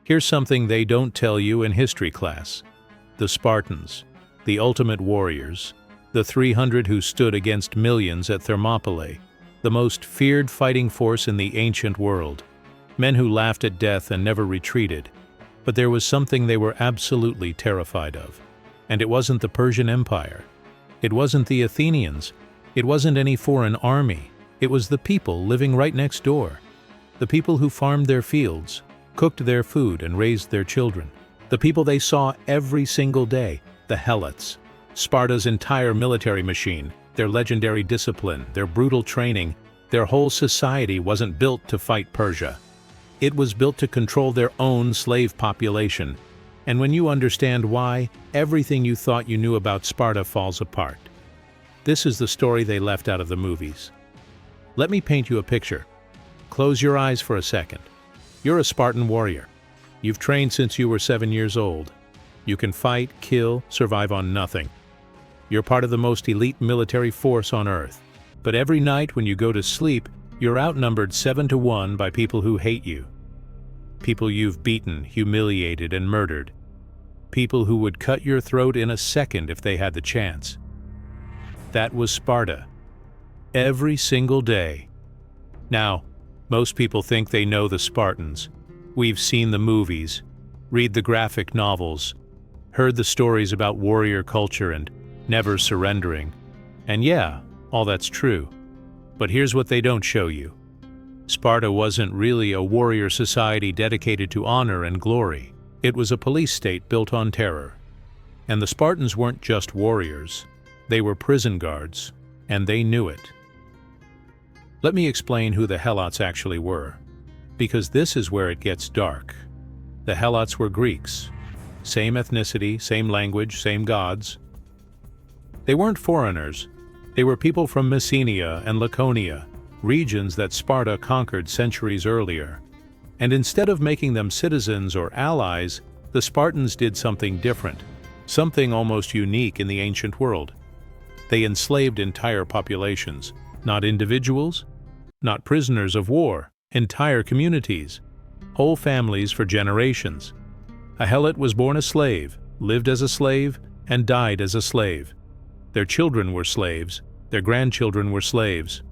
Here's something they don't tell you in history class. The Spartans, the ultimate warriors, the 300 who stood against millions at Thermopylae, the most feared fighting force in the ancient world, men who laughed at death and never retreated. But there was something they were absolutely terrified of. And it wasn't the Persian Empire. It wasn't the Athenians. It wasn't any foreign army. It was the people living right next door. The people who farmed their fields, cooked their food and raised their children. The people they saw every single day, the Helots. Sparta's entire military machine, their legendary discipline, their brutal training, their whole society wasn't built to fight Persia. It was built to control their own slave population. And when you understand why, everything you thought you knew about Sparta falls apart. This is the story they left out of the movies. Let me paint you a picture. Close your eyes for a second. You're a Spartan warrior. You've trained since you were 7 years old. You can fight, kill, survive on nothing. You're part of the most elite military force on Earth. But every night when you go to sleep, you're outnumbered 7-1 by people who hate you. People you've beaten, humiliated, and murdered. People who would cut your throat in a second if they had the chance. That was Sparta. Every single day. Now, most people think they know the Spartans. We've seen the movies, read the graphic novels, heard the stories about warrior culture and never surrendering. And yeah, all that's true. But here's what they don't show you. Sparta wasn't really a warrior society dedicated to honor and glory. It was a police state built on terror. And the Spartans weren't just warriors. They were prison guards, and they knew it. Let me explain who the Helots actually were, because this is where it gets dark. The Helots were Greeks. Same ethnicity, same language, same gods. They weren't foreigners. They were people from Messenia and Laconia, regions that Sparta conquered centuries earlier. And instead of making them citizens or allies, the Spartans did something different, something almost unique in the ancient world. They enslaved entire populations, not individuals, not prisoners of war, entire communities, whole families for generations. A Helot was born a slave, lived as a slave, and died as a slave. Their children were slaves, their grandchildren were slaves.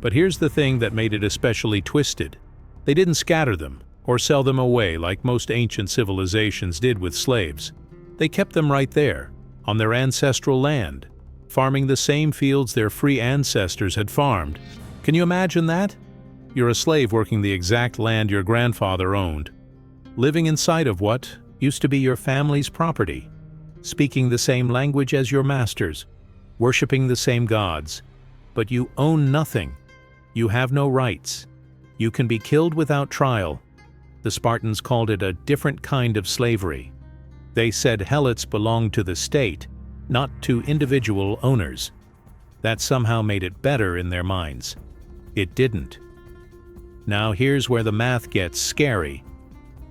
But here's the thing that made it especially twisted. They didn't scatter them or sell them away like most ancient civilizations did with slaves. They kept them right there, on their ancestral land, farming the same fields their free ancestors had farmed. Can you imagine that? You're a slave working the exact land your grandfather owned, living inside of what used to be your family's property, speaking the same language as your masters, worshiping the same gods. But you own nothing. You have no rights. You can be killed without trial. The Spartans called it a different kind of slavery. They said Helots belonged to the state, not to individual owners. That somehow made it better in their minds. It didn't. Now here's where the math gets scary.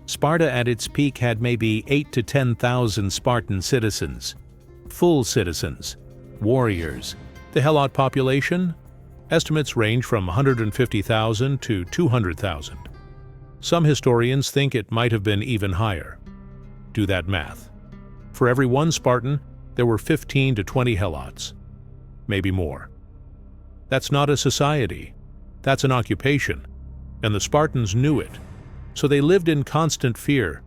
Sparta at its peak had maybe 8,000 to 10,000 Spartan citizens. Full citizens. Warriors. The Helot population? Estimates range from 150,000 to 200,000. Some historians think it might have been even higher. Do that math. For every one Spartan, there were 15 to 20 Helots. Maybe more. That's not a society. That's an occupation. And the Spartans knew it. So they lived in constant fear.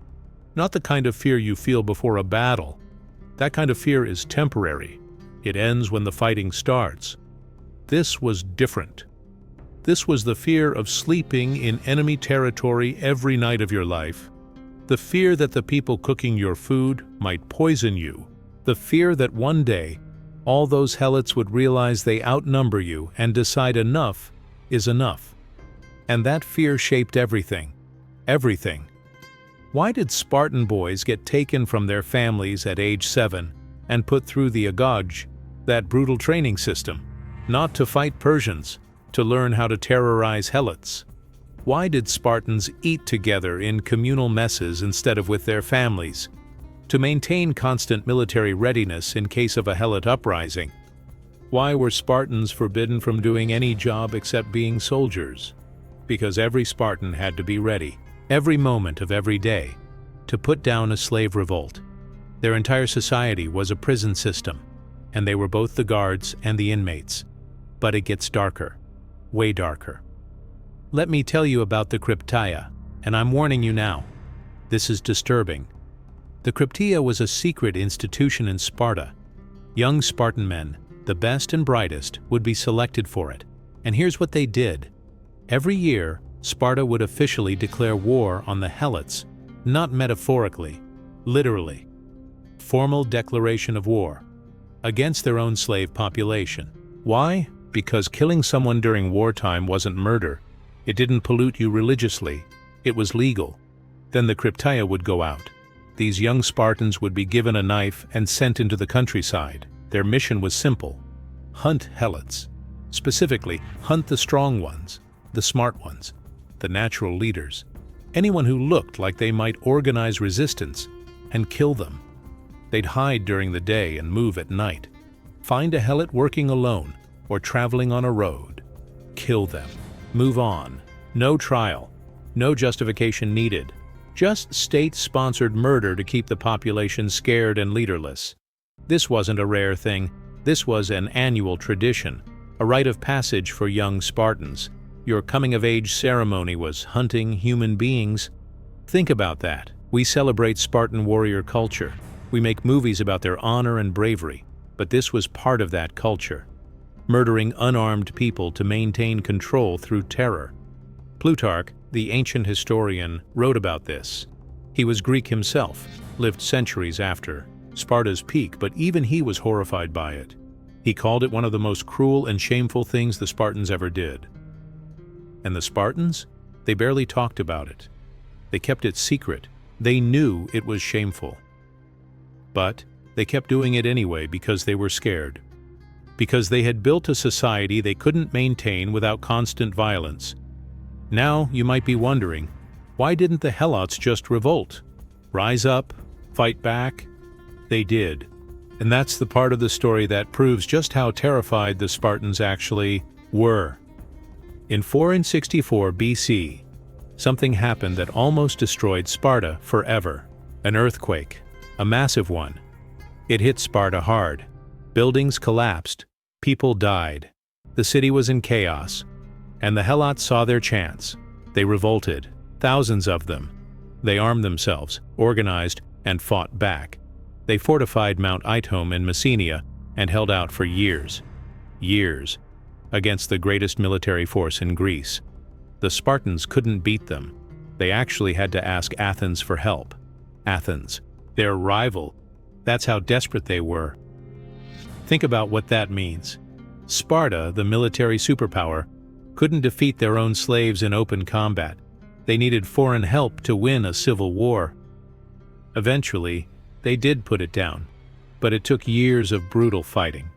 Not the kind of fear you feel before a battle. That kind of fear is temporary. It ends when the fighting starts. This was different. This was the fear of sleeping in enemy territory every night of your life. The fear that the people cooking your food might poison you. The fear that one day, all those Helots would realize they outnumber you and decide enough is enough. And that fear shaped everything. Everything. Why did Spartan boys get taken from their families at age 7 and put through the agage, that brutal training system? Not to fight Persians, to learn how to terrorize Helots. Why did Spartans eat together in communal messes instead of with their families? To maintain constant military readiness in case of a Helot uprising. Why were Spartans forbidden from doing any job except being soldiers? Because every Spartan had to be ready. every moment of every day, to put down a slave revolt. Their entire society was a prison system, and they were both the guards and the inmates. But it gets darker, way darker. Let me tell you about the Krypteia, and I'm warning you now. This is disturbing. The Krypteia was a secret institution in Sparta. Young Spartan men, the best and brightest, would be selected for it. And here's what they did. Every year, Sparta would officially declare war on the Helots, not metaphorically, literally. Formal declaration of war against their own slave population. Why? Because killing someone during wartime wasn't murder. It didn't pollute you religiously. It was legal. Then the Krypteia would go out. These young Spartans would be given a knife and sent into the countryside. Their mission was simple: hunt Helots. Specifically, hunt the strong ones, the smart ones, the natural leaders, anyone who looked like they might organize resistance, and kill them. They'd hide during the day and move at night. Find a Helot working alone or traveling on a road. Kill them. Move on. No trial. No justification needed. Just state-sponsored murder to keep the population scared and leaderless. This wasn't a rare thing. This was an annual tradition, a rite of passage for young Spartans. Your coming-of-age ceremony was hunting human beings. Think about that. We celebrate Spartan warrior culture. We make movies about their honor and bravery, but this was part of that culture. Murdering unarmed people to maintain control through terror. Plutarch, the ancient historian, wrote about this. He was Greek himself, lived centuries after Sparta's peak, but even he was horrified by it. He called it one of the most cruel and shameful things the Spartans ever did. And the Spartans? They barely talked about it. They kept it secret. They knew it was shameful. But they kept doing it anyway because they were scared. Because they had built a society they couldn't maintain without constant violence. Now you might be wondering, why didn't the Helots just revolt? Rise up? Fight back? They did. And that's the part of the story that proves just how terrified the Spartans actually were. In 464 BC, something happened that almost destroyed Sparta forever. An earthquake. A massive one. It hit Sparta hard. Buildings collapsed. People died. The city was in chaos. And the Helots saw their chance. They revolted. Thousands of them. They armed themselves, organized, and fought back. They fortified Mount Ithome in Messenia and held out for years. Years. Against the greatest military force in Greece. The Spartans couldn't beat them. They actually had to ask Athens for help. Athens, their rival. That's how desperate they were. Think about what that means. Sparta, the military superpower, couldn't defeat their own slaves in open combat. They needed foreign help to win a civil war. Eventually, they did put it down, but it took years of brutal fighting.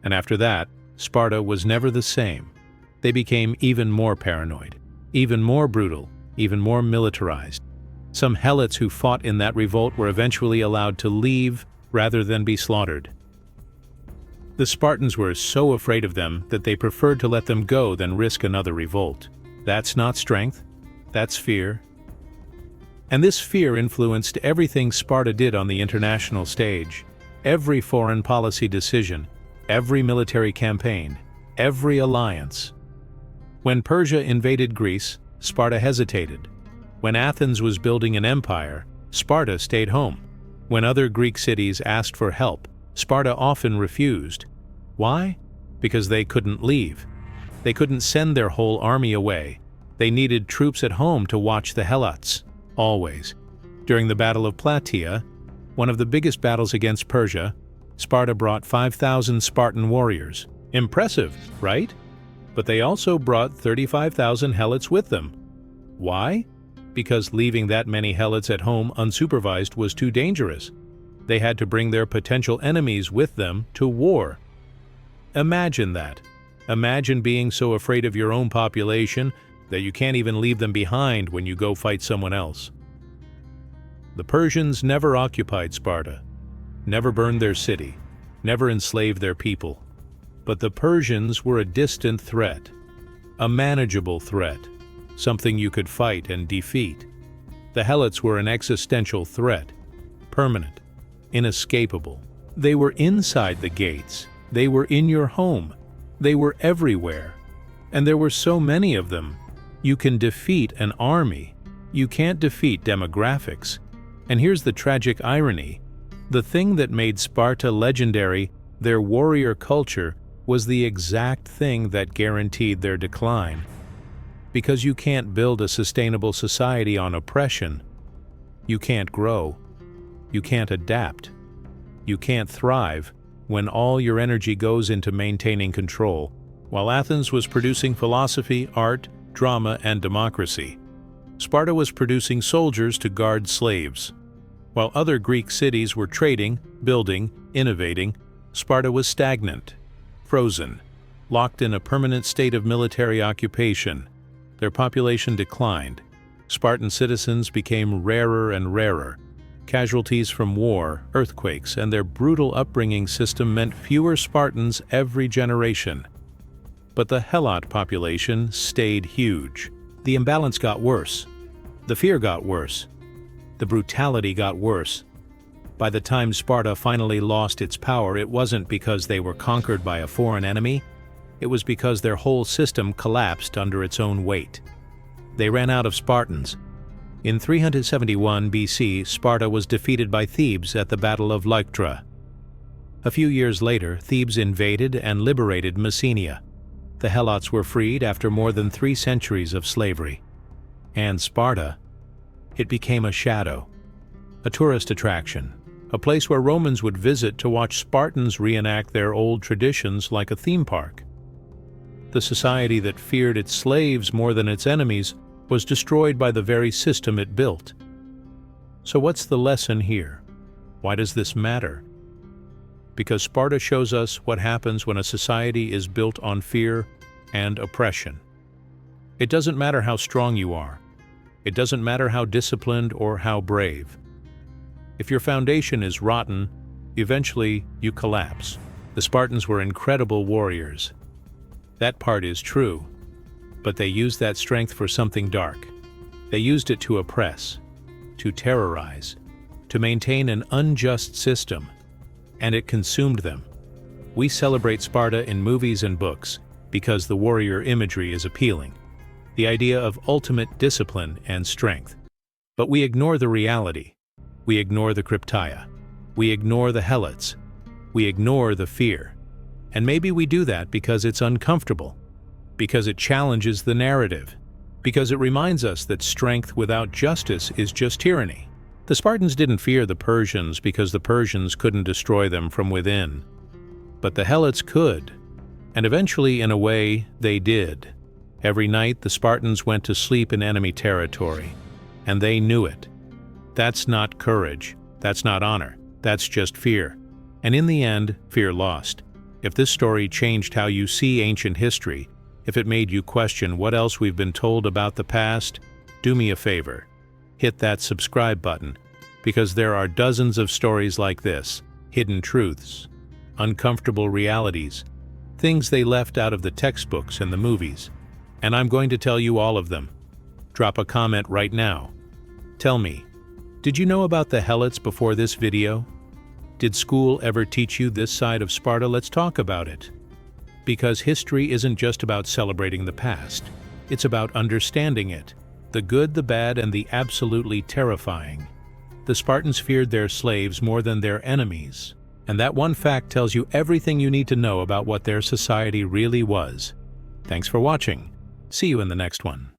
And after that, Sparta was never the same. They became even more paranoid, even more brutal, even more militarized. Some Helots who fought in that revolt were eventually allowed to leave rather than be slaughtered. The Spartans were so afraid of them that they preferred to let them go than risk another revolt. That's not strength, that's fear. And this fear influenced everything Sparta did on the international stage. Every foreign policy decision, every military campaign, every alliance. When Persia invaded Greece, Sparta hesitated. When Athens was building an empire, Sparta stayed home. When other Greek cities asked for help, Sparta often refused. Why? Because they couldn't leave. They couldn't send their whole army away. They needed troops at home to watch the Helots, always. During the Battle of Plataea, one of the biggest battles against Persia, Sparta brought 5,000 Spartan warriors. Impressive, right? But they also brought 35,000 Helots with them. Why? Because leaving that many Helots at home unsupervised was too dangerous. They had to bring their potential enemies with them to war. Imagine that. Imagine being so afraid of your own population that you can't even leave them behind when you go fight someone else. The Persians never occupied Sparta, never burned their city, never enslaved their people. But the Persians were a distant threat, a manageable threat, something you could fight and defeat. The Helots were an existential threat, permanent, inescapable. They were inside the gates. They were in your home. They were everywhere. And there were so many of them. You can defeat an army. You can't defeat demographics. And here's the tragic irony. The thing that made Sparta legendary, their warrior culture, was the exact thing that guaranteed their decline. Because you can't build a sustainable society on oppression. You can't grow. You can't adapt. You can't thrive when all your energy goes into maintaining control, while Athens was producing philosophy, art, drama, and democracy. Sparta was producing soldiers to guard slaves. While other Greek cities were trading, building, innovating, Sparta was stagnant, frozen, locked in a permanent state of military occupation. Their population declined. Spartan citizens became rarer and rarer. Casualties from war, earthquakes, and their brutal upbringing system meant fewer Spartans every generation. But the Helot population stayed huge. The imbalance got worse. The fear got worse. The brutality got worse. By the time Sparta finally lost its power, it wasn't because they were conquered by a foreign enemy. It was because their whole system collapsed under its own weight. They ran out of Spartans. In 371 BC, Sparta was defeated by Thebes at the Battle of Leuctra. A few years later, Thebes invaded and liberated Messenia. The Helots were freed after more than 3 centuries of slavery. And Sparta, it became a shadow, a tourist attraction, a place where Romans would visit to watch Spartans reenact their old traditions like a theme park. The society that feared its slaves more than its enemies was destroyed by the very system it built. So what's the lesson here? Why does this matter? Because Sparta shows us what happens when a society is built on fear and oppression. It doesn't matter how strong you are. It doesn't matter how disciplined or how brave. If your foundation is rotten, eventually you collapse. The Spartans were incredible warriors. That part is true, but they used that strength for something dark. They used it to oppress, to terrorize, to maintain an unjust system, and it consumed them. We celebrate Sparta in movies and books because the warrior imagery is appealing, the idea of ultimate discipline and strength. But we ignore the reality. We ignore the Krypteia. We ignore the Helots. We ignore the fear. And maybe we do that because it's uncomfortable, because it challenges the narrative, because it reminds us that strength without justice is just tyranny. The Spartans didn't fear the Persians because the Persians couldn't destroy them from within. But the Helots could, and eventually, in a way, they did. Every night, the Spartans went to sleep in enemy territory, and they knew it. That's not courage. That's not honor. That's just fear. And in the end, fear lost. If this story changed how you see ancient history, if it made you question what else we've been told about the past, do me a favor. Hit that subscribe button, because there are dozens of stories like this, hidden truths, uncomfortable realities, things they left out of the textbooks and the movies. And I'm going to tell you all of them. Drop a comment right now. Tell me, did you know about the Helots before this video? Did school ever teach you this side of Sparta? Let's talk about it. Because history isn't just about celebrating the past. It's about understanding it. The good, the bad, and the absolutely terrifying. The Spartans feared their slaves more than their enemies. And that one fact tells you everything you need to know about what their society really was. Thanks for watching. See you in the next one.